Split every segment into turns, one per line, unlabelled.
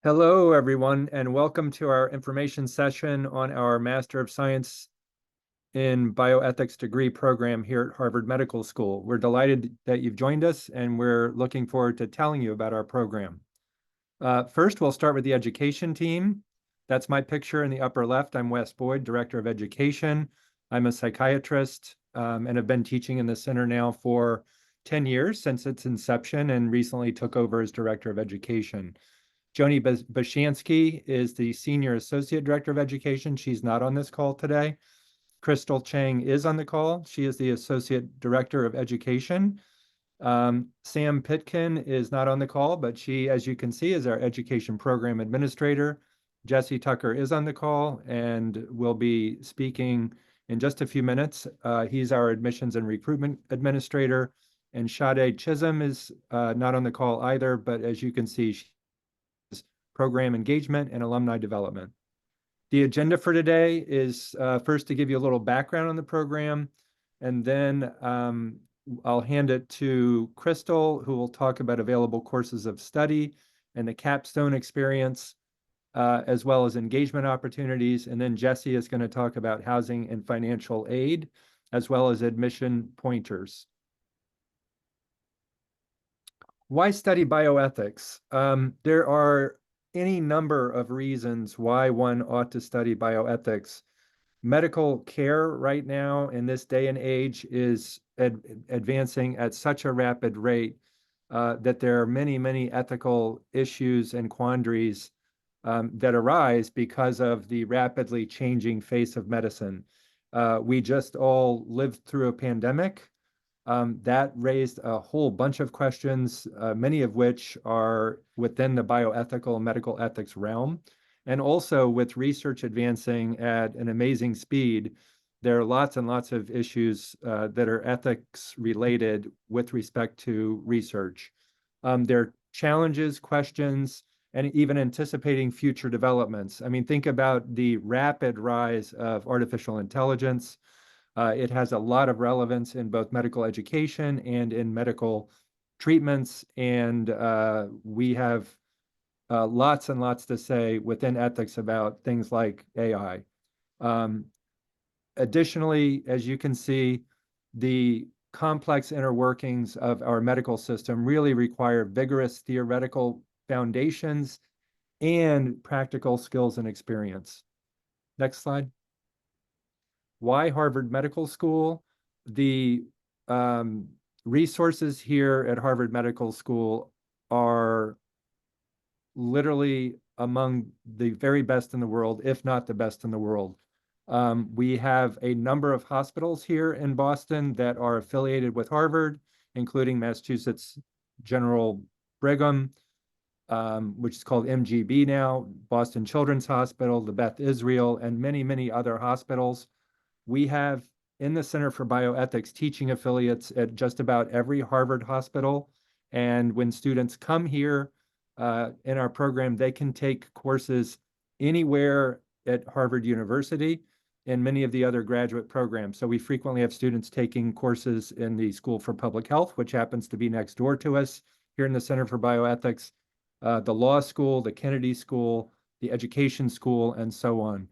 Hello, everyone, and welcome to our information session on our Master of Science in Bioethics degree program here at Harvard Medical School. We're delighted that you've joined us, and we're looking forward to telling you about our program. First, we'll start with the education team. That's my picture in the upper left. I'm Wes Boyd, Director of Education. I'm a psychiatrist and have been teaching in the center now for 10 years since its inception and recently took over as Director of Education. Joni Bashansky is the Senior Associate Director of Education. She's not on this call today. Crystal Chang is on the call. She is the Associate Director of Education. Sam Pitkin is not on the call, but she, as you can see, is our Education Program Administrator. Jesse Tucker is on the call and will be speaking in just a few minutes. He's our Admissions and Recruitment Administrator. And Sade Chisholm is not on the call either, but as you can see, program engagement and alumni development. The agenda for today is first to give you a little background on the program, and then I'll hand it to Crystal, who will talk about available courses of study and the Capstone experience, as well as engagement opportunities. And then Jesse is going to talk about housing and financial aid, as well as admission pointers. Why study bioethics? There are any number of reasons why one ought to study bioethics. Medical care right now in this day and age is advancing at such a rapid rate that there are many, many ethical issues and quandaries that arise because of the rapidly changing face of medicine. We just all lived through a pandemic. That raised a whole bunch of questions, many of which are within the bioethical and medical ethics realm. And also with research advancing at an amazing speed, there are lots and lots of issues that are ethics related with respect to research. There are challenges, questions, and even anticipating future developments. I mean, think about the rapid rise of artificial intelligence. It has a lot of relevance in both medical education and in medical treatments. And we have lots and lots to say within ethics about things like AI. Additionally, as you can see, the complex inner workings of our medical system really require vigorous theoretical foundations and practical skills and experience. Next slide. Why Harvard Medical School? The resources here at Harvard Medical School are literally among the very best in the world, if not the best in the world. We have a number of hospitals here in Boston that are affiliated with Harvard, including Massachusetts General Brigham, which is called MGB now, Boston Children's Hospital, the Beth Israel, and many, many other hospitals. We have in the Center for Bioethics teaching affiliates at just about every Harvard hospital. And when students come here in our program, they can take courses anywhere at Harvard University and many of the other graduate programs. So we frequently have students taking courses in the School for Public Health, which happens to be next door to us here in the Center for Bioethics, the law school, the Kennedy School, the education school, and so on.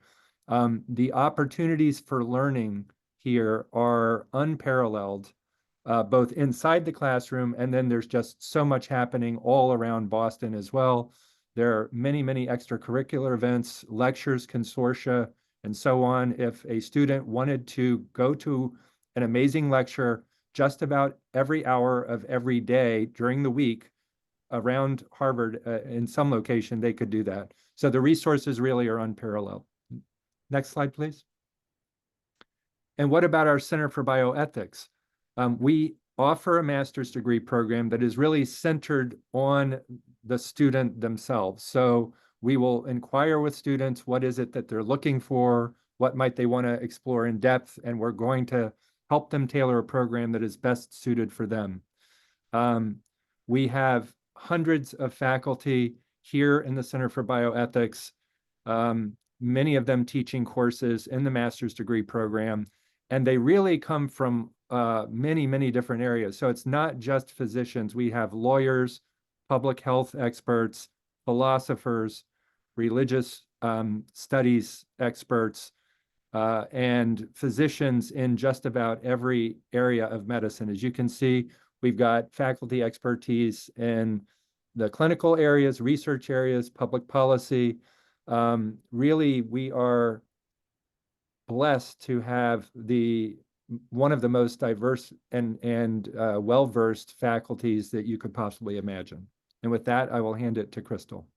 The opportunities for learning here are unparalleled, both inside the classroom, and then there's just so much happening all around Boston as well. There are many, many extracurricular events, lectures, consortia, and so on. If a student wanted to go to an amazing lecture just about every hour of every day during the week around Harvard in some location, they could do that. So the resources really are unparalleled. Next slide, please. And what about our Center for Bioethics? We offer a master's degree program that is really centered on the student themselves. So we will inquire with students, what is it that they're looking for? What might they want to explore in depth? And we're going to help them tailor a program that is best suited for them. We have hundreds of faculty here in the Center for Bioethics, many of them teaching courses in the master's degree program, and they really come from many, many different areas. So it's not just physicians. We have lawyers, public health experts, philosophers, religious studies experts, and physicians in just about every area of medicine. As you can see, we've got faculty expertise in the clinical areas, research areas, public policy. Really, we are blessed to have one of the most diverse and well-versed faculties that you could possibly imagine. And with that, I will hand it to Crystal.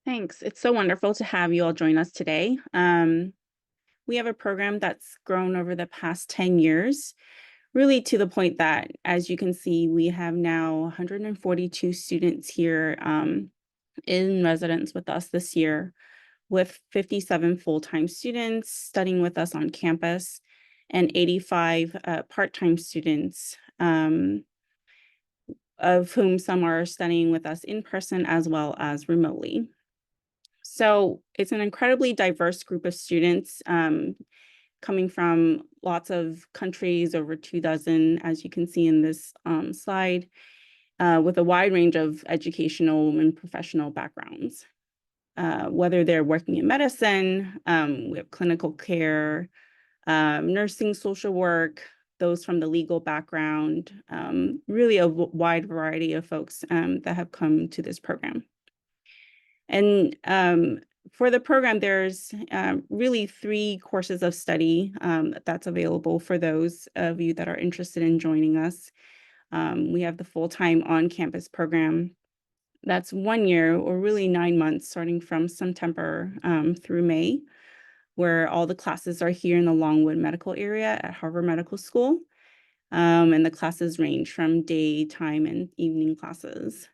Thanks. It's so wonderful to have you all join us today. We have a program that's grown over the past 10 years, really to the point that, as you can see, we have now 142 students here in residence with us this year, with 57 full-time students studying with us on campus and 85 part-time students, of whom some are studying with us in person as well as remotely. So it's an incredibly diverse group of students coming from lots of countries, over 24, as you can see in this slide, with a wide range of educational and professional backgrounds. Whether they're working in medicine, we have clinical care, nursing, social work, those from the legal background, really a wide variety of folks that have come to this program. And for the program, there's really 3 courses of study that's available for those of you that are interested in joining us. We have the full-time on-campus program. That's 1 year, or really 9 months, starting from September through May, where all the classes are here in the Longwood Medical area at Harvard Medical School. And the classes range from daytime and evening classes.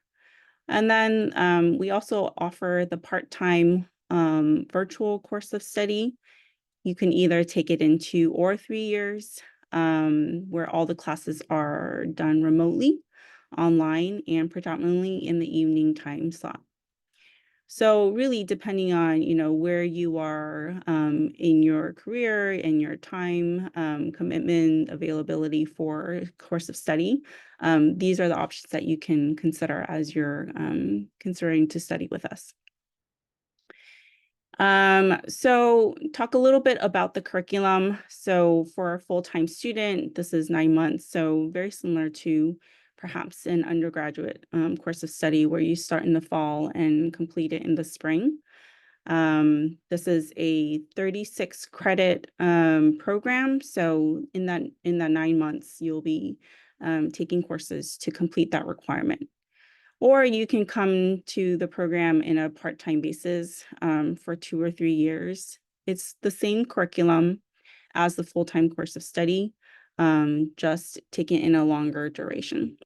And then we also offer the part-time virtual course of study. You can either take it in 2 or 3 years, where all the classes are done remotely, online, and predominantly in the evening time slot. So really, depending on where you are in your career and your time commitment availability for course of study, these are the options that you can consider as you're considering to study with us. So talk a little bit about the curriculum. So for a full-time student, this is 9 months, so very similar to perhaps an undergraduate course of study where you start in the fall and complete it in the spring. This is a 36 credit program. So in that 9 months, you'll be taking courses to complete that requirement. Or you can come to the program in a part-time basis for 2 or 3 years. It's the same curriculum as the full-time course of study, just taken in a longer duration.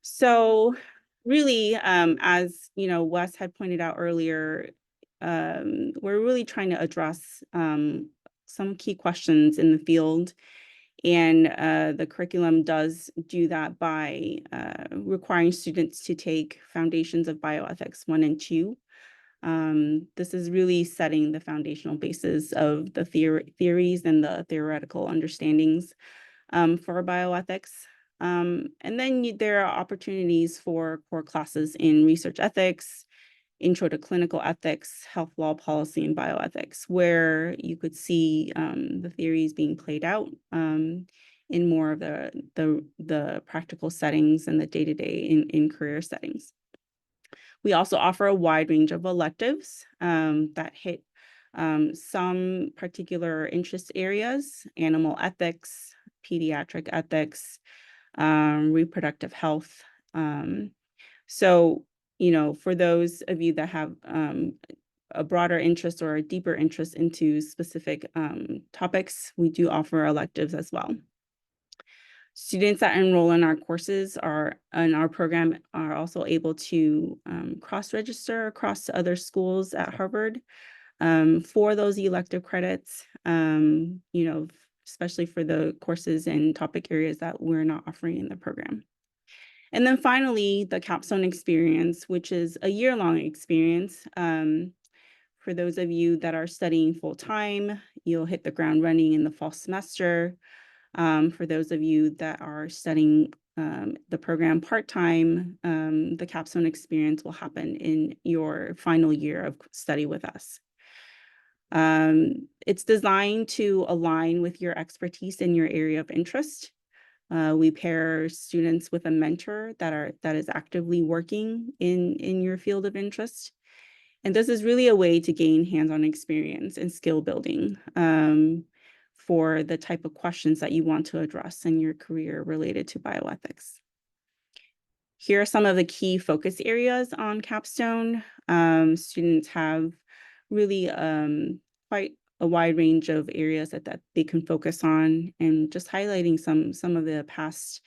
So really, as Wes had pointed out earlier, we're really trying to address some key questions in the field. And the curriculum does do that by requiring students to take Foundations of Bioethics 1 and 2. This is really setting the foundational basis of the theories and the theoretical understandings for bioethics. And then there are opportunities for core classes in research ethics, Intro to Clinical Ethics, Health Law Policy, and Bioethics, where you could see the theories being played out in more of the practical settings and the day-to-day in career settings. We also offer a wide range of electives that hit some particular interest areas: animal ethics, pediatric ethics, reproductive health. So for those of you that have a broader interest or a deeper interest into specific topics, we do offer electives as well. Students that enroll in our courses in our program are also able to cross-register across to other schools at Harvard for those elective credits, especially for the courses and topic areas that we're not offering in the program. And then finally, the Capstone experience, which is a year-long experience. For those of you that are studying full-time, you'll hit the ground running in the fall semester. For those of you that are studying the program part-time, the Capstone experience will happen in your final year of study with us. It's designed to align with your expertise in your area of interest. We pair students with a mentor that is actively working in your field of interest. And this is really a way to gain hands-on experience and skill building for the type of questions that you want to address in your career related to bioethics. Here are some of the key focus areas on Capstone. Students have really quite a wide range of areas that they can focus on, and just highlighting some of the past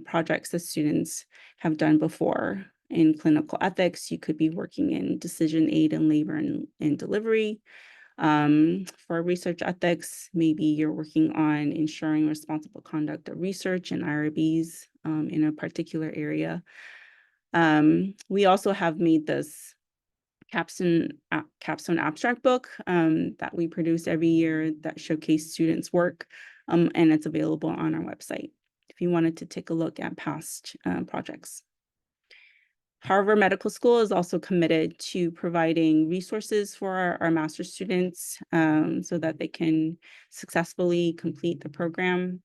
projects that students have done before. In clinical ethics, you could be working in decision aid and labor and delivery. For research ethics, maybe you're working on ensuring responsible conduct of research and IRBs in a particular area. We also have made this Capstone abstract book that we produce every year that showcase students' work, and it's available on our website if you wanted to take a look at past projects. Harvard Medical School is also committed to providing resources for our master's students so that they can successfully complete the program.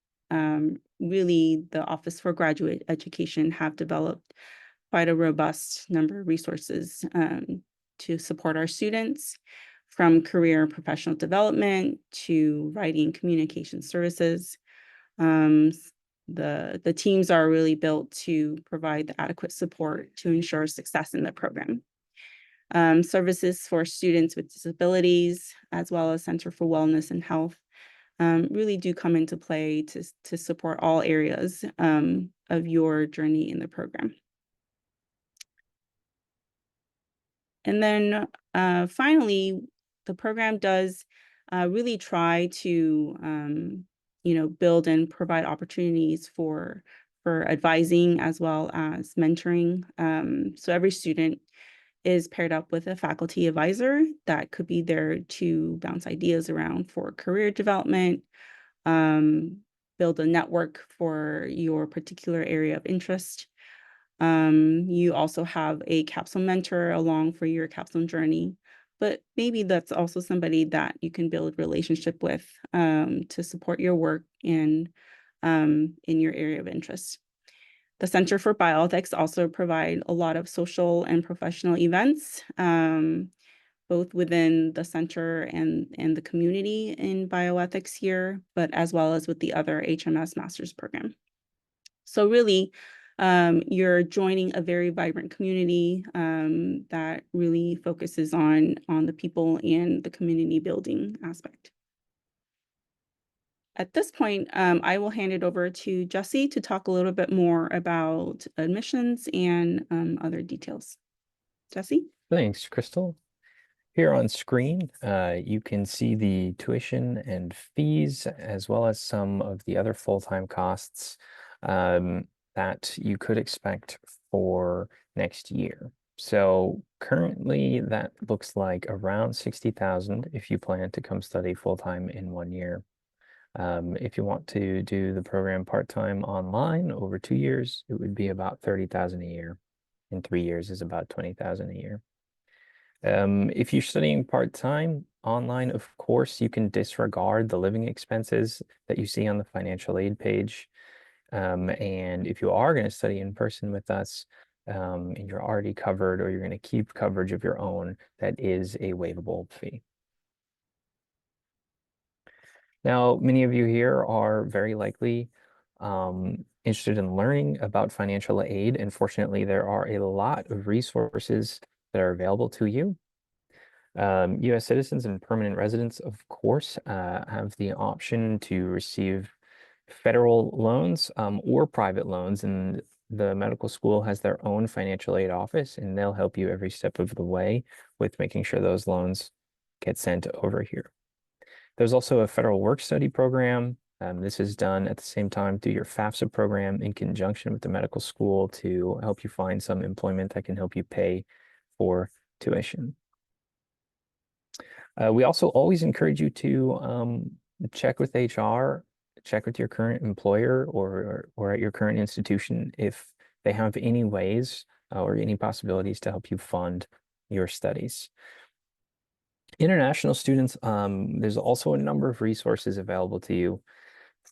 Really, the Office for Graduate Education have developed quite a robust number of resources to support our students, from career and professional development to writing communication services. The teams are really built to provide the adequate support to ensure success in the program. Services for students with disabilities, as well as Center for Wellness and Health, really do come into play to support all areas of your journey in the program. And then finally, the program does really try to build and provide opportunities for advising as well as mentoring. So every student is paired up with a faculty advisor that could be there to bounce ideas around for career development, build a network for your particular area of interest. You also have a capstone mentor along for your capstone journey, but maybe that's also somebody that you can build relationship with to support your work in your area of interest. The Center for Bioethics also provide a lot of social and professional events, both within the center and the community in bioethics here, but as well as with the other HMS master's program. So really, you're joining a very vibrant community that really focuses on the people and the community building aspect. At this point, I will hand it over to Jesse to talk a little bit more about admissions and other details. Jesse?
Thanks, Crystal. Here on screen, you can see the tuition and fees, as well as some of the other full-time costs that you could expect for next year. So currently, that looks like around 60,000 if you plan to come study full-time in 1 year. If you want to do the program part-time online over 2 years, it would be about 30,000 a year. In 3 years is about 20,000 a year. If you're studying part-time online, of course, you can disregard the living expenses that you see on the financial aid page. And if you are going to study in person with us, and you're already covered, or you're going to keep coverage of your own, that is a waivable fee. Now, many of you here are very likely interested in learning about financial aid, and fortunately, there are a lot of resources that are available to you. U.S. citizens and permanent residents, of course, have the option to receive federal loans or private loans, and the medical school has their own financial aid office, and they'll help you every step of the way with making sure those loans get sent over here. There's also a federal work-study program. This is done at the same time through your FAFSA program in conjunction with the medical school to help you find some employment that can help you pay for tuition. We also always encourage you to check with HR check with your current employer or at your current institution if they have any ways or any possibilities to help you fund your studies. International students, there's also a number of resources available to you.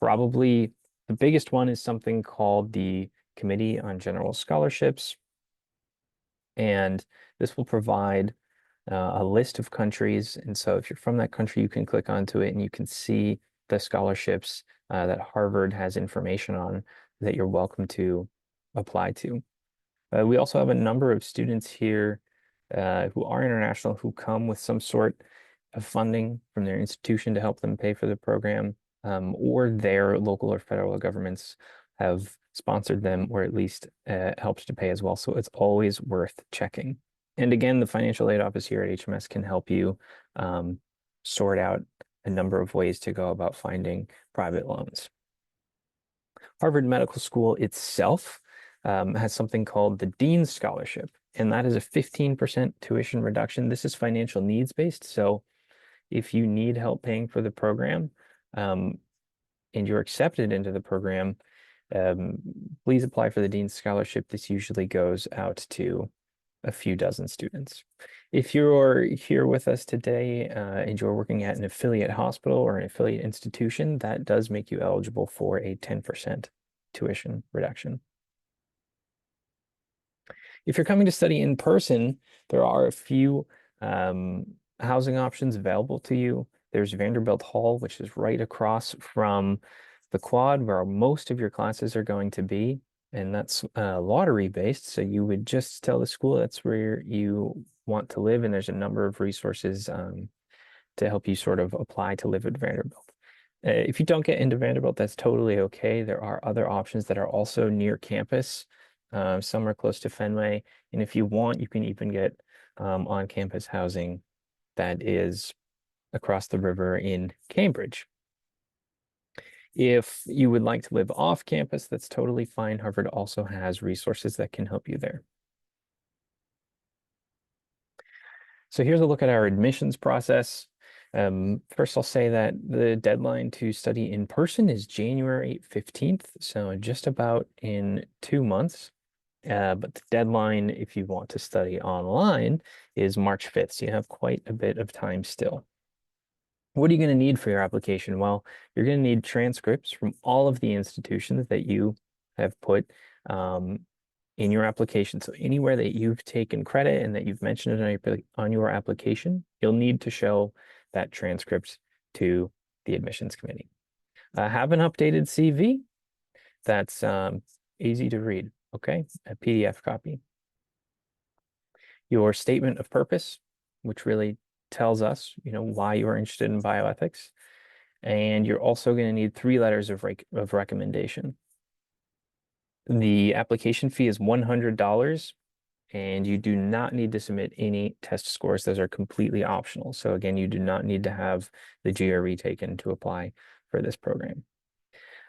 Probably the biggest one is something called the Committee on General Scholarships. And this will provide a list of countries. And so if you're from that country, you can click onto it and you can see the scholarships that Harvard has information on that you're welcome to apply to. We also have a number of students here who are international who come with some sort of funding from their institution to help them pay for the program, or their local or federal governments have sponsored them, or at least helps to pay as well. So it's always worth checking. And again, the financial aid office here at HMS can help you sort out a number of ways to go about finding private loans. Harvard Medical School itself has something called the Dean's Scholarship, and that is a 15% tuition reduction. This is financial needs based. So if you need help paying for the program and you're accepted into the program, please apply for the Dean's Scholarship. This usually goes out to a few dozen students. If you're here with us today and you're working at an affiliate hospital or an affiliate institution, that does make you eligible for a 10% tuition reduction. If you're coming to study in person, there are a few housing options available to you. There's Vanderbilt Hall, which is right across from the quad where most of your classes are going to be, and that's lottery based. So you would just tell the school that's where you want to live, and there's a number of resources to help you sort of apply to live at Vanderbilt. If you don't get into Vanderbilt, that's totally okay. There are other options that are also near campus. Some are close to Fenway, and if you want, you can even get on-campus housing that is across the river in Cambridge. If you would like to live off campus, that's totally fine. Harvard also has resources that can help you there. So here's a look at our admissions process. First, I'll say that the deadline to study in person is January 15th, so just about in 2 months. But the deadline, if you want to study online, is March 5th, so you have quite a bit of time still. What are you going to need for your application? Well, you're going to need transcripts from all of the institutions that you have put in your application. So anywhere that you've taken credit and that you've mentioned it on your application, you'll need to show that transcript to the admissions committee. Have an updated CV that's easy to read, okay? A PDF copy. Your statement of purpose, which really tells us, why you're interested in bioethics. And you're also going to need 3 letters of recommendation. The application fee is $100, and you do not need to submit any test scores. Those are completely optional. So again, you do not need to have the GRE taken to apply for this program.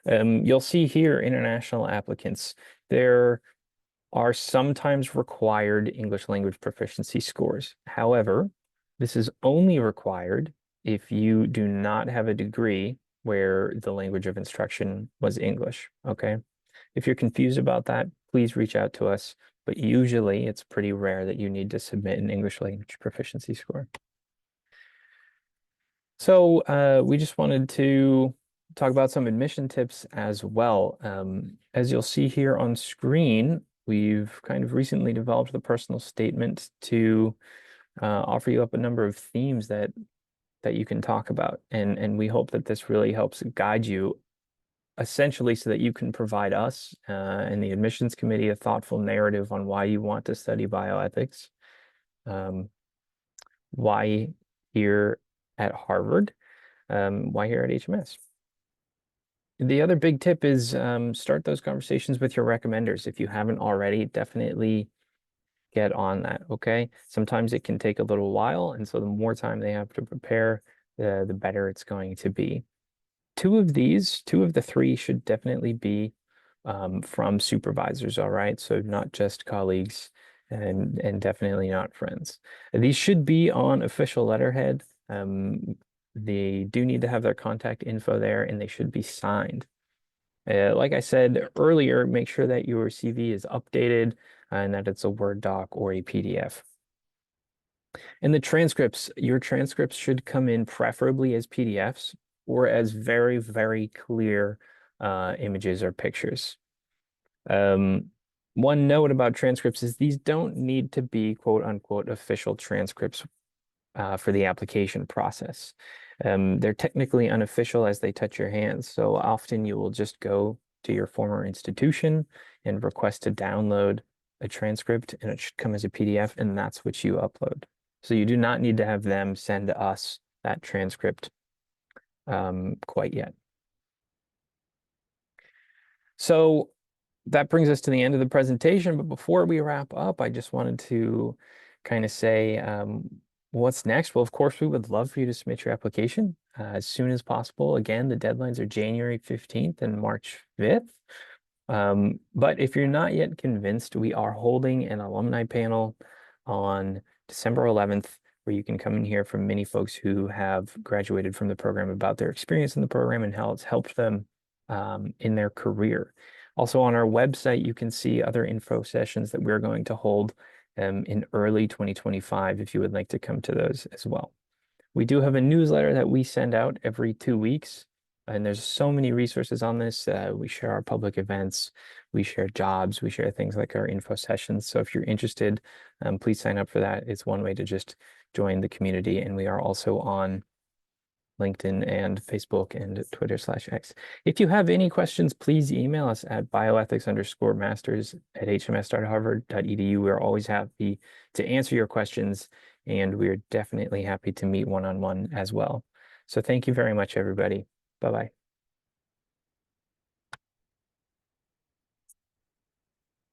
You'll see here international applicants. There are sometimes required English language proficiency scores. However, this is only required if you do not have a degree where the language of instruction was English, okay? If you're confused about that, please reach out to us, but usually it's pretty rare that you need to submit an English language proficiency score. So we just wanted to talk about some admission tips as well. As you'll see here on screen, we've kind of recently developed the personal statement to offer you up a number of themes that you can talk about. And we hope that this really helps guide you essentially so that you can provide us and the admissions committee a thoughtful narrative on why you want to study bioethics, why here at Harvard, why here at HMS. The other big tip is start those conversations with your recommenders. If you haven't already, definitely get on that, okay? Sometimes it can take a little while, and so the more time they have to prepare, the better it's going to be. 2 of the 3 should definitely be from supervisors, all right? So not just colleagues and definitely not friends. These should be on official letterhead. They do need to have their contact info there, and they should be signed. Like I said earlier, make sure that your CV is updated and that it's a Word doc or a PDF. And the transcripts, your transcripts should come in preferably as PDFs or as very, very clear images or pictures. One note about transcripts is these don't need to be quote unquote official transcripts for the application process. They're technically unofficial as they touch your hands. So often you will just go to your former institution and request to download a transcript, and it should come as a PDF, and that's what you upload. So you do not need to have them send us that transcript quite yet. So that brings us to the end of the presentation. But before we wrap up, I just wanted to kind of say what's next. Well, of course, we would love for you to submit your application as soon as possible. Again, the deadlines are January 15th and March 5th. But if you're not yet convinced, we are holding an alumni panel on December 11th, where you can come and hear from many folks who have graduated from the program about their experience in the program and how it's helped them in their career. Also on our website, you can see other info sessions that we're going to hold in early 2025 if you would like to come to those as well. We do have a newsletter that we send out every 2 weeks, and there's so many resources on this. We share our public events, we share jobs, we share things like our info sessions. So if you're interested, please sign up for that. It's one way to just join the community, and we are also on LinkedIn and Facebook and Twitter/X. If you have any questions, please email us at bioethics_masters@hms.harvard.edu. We're always happy to answer your questions, and we're definitely happy to meet one-on-one as well. So thank you very much, everybody. Bye-bye.